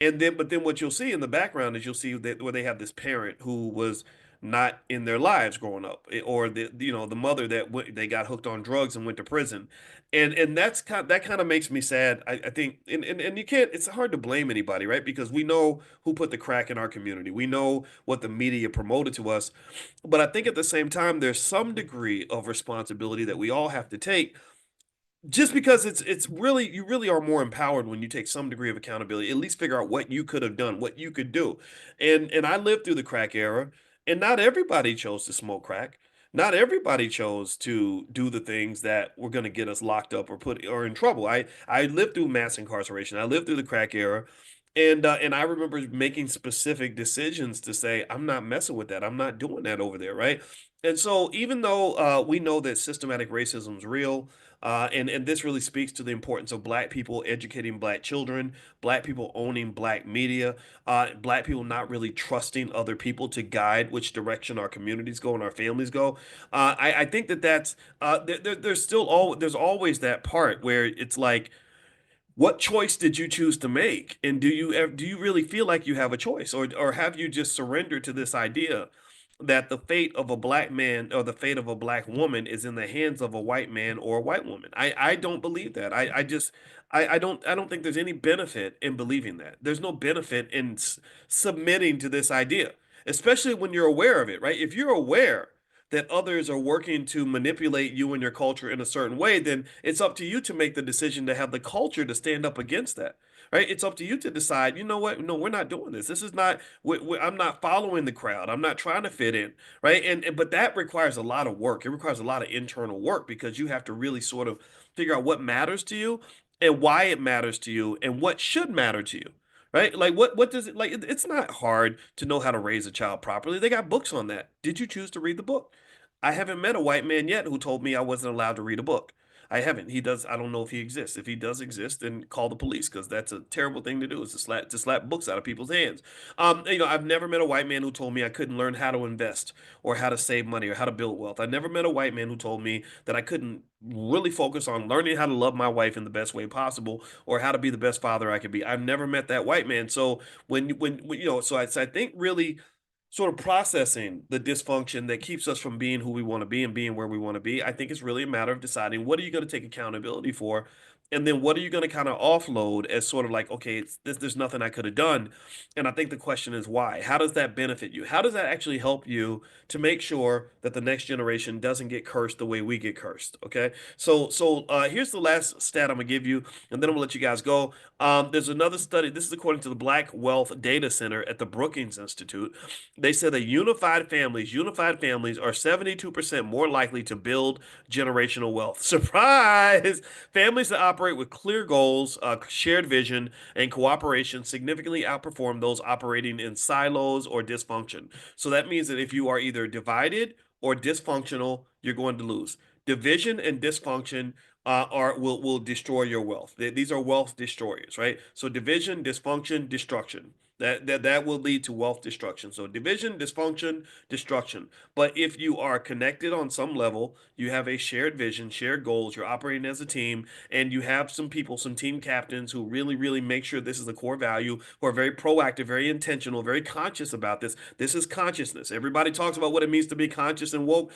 but then what you'll see in the background is you'll see that where they have this parent who was not in their lives growing up, or the mother that they got hooked on drugs and went to prison, and that kind of makes me sad. I think, and you can't. It's hard to blame anybody, right? Because we know who put the crack in our community. We know what the media promoted to us, but I think at the same time, there's some degree of responsibility that we all have to take, just because it's really, you really are more empowered when you take some degree of accountability, at least figure out what you could have done, what you could do. And I lived through the crack era, and not everybody chose to smoke crack. Not everybody chose to do the things that were going to get us locked up or put or in trouble. I lived through mass incarceration. I lived through the crack era. And I remember making specific decisions to say, I'm not messing with that. I'm not doing that over there, right? And so, even though we know that systematic racism is real, and this really speaks to the importance of Black people educating Black children, Black people owning Black media, Black people not really trusting other people to guide which direction our communities go and our families go. I think that's there's always that part where it's like, what choice did you choose to make? And do you really feel like you have a choice, or have you just surrendered to this idea that the fate of a Black man or the fate of a Black woman is in the hands of a white man or a white woman? I don't believe that. I don't think there's any benefit in believing that. There's no benefit in submitting to this idea, especially when you're aware of it, right? If you're aware that others are working to manipulate you and your culture in a certain way, then it's up to you to make the decision to have the culture to stand up against that. Right? It's up to you to decide, you know what? No, we're not doing this. This is not, I'm not following the crowd. I'm not trying to fit in. Right. But that requires a lot of work. It requires a lot of internal work, because you have to really sort of figure out what matters to you and why it matters to you and what should matter to you. Right? Like, what does it like? It's not hard to know how to raise a child properly. They got books on that. Did you choose to read the book? I haven't met a white man yet who told me I wasn't allowed to read a book. I haven't. He does. I don't know if he exists. If he does exist, then call the police, because that's a terrible thing to do. Is to slap books out of people's hands. I've never met a white man who told me I couldn't learn how to invest or how to save money or how to build wealth. I never met a white man who told me that I couldn't really focus on learning how to love my wife in the best way possible or how to be the best father I could be. I've never met that white man. So so I think really sort of processing the dysfunction that keeps us from being who we want to be and being where we want to be. I think it's really a matter of deciding, what are you going to take accountability for? And then what are you going to kind of offload as sort of like, okay, there's nothing I could have done. And I think the question is why? How does that benefit you? How does that actually help you to make sure that the next generation doesn't get cursed the way we get cursed? Okay. So here's the last stat I'm gonna give you, and then I'm gonna let you guys go. There's another study. This is according to the Black Wealth Data Center at the Brookings Institute. They said that unified families are 72% more likely to build generational wealth. Surprise! Families that operate with clear goals, shared vision, and cooperation significantly outperform those operating in silos or dysfunction. So that means that if you are either divided or dysfunctional, you're going to lose. Division and dysfunction are will destroy your wealth. These are wealth destroyers, right? So division, dysfunction, destruction. That will lead to wealth destruction. So division, dysfunction, destruction. But if you are connected on some level, you have a shared vision, shared goals, you're operating as a team, and you have some people, some team captains who really, really make sure this is a core value, who are very proactive, very intentional, very conscious about this. This is consciousness. Everybody talks about what it means to be conscious and woke.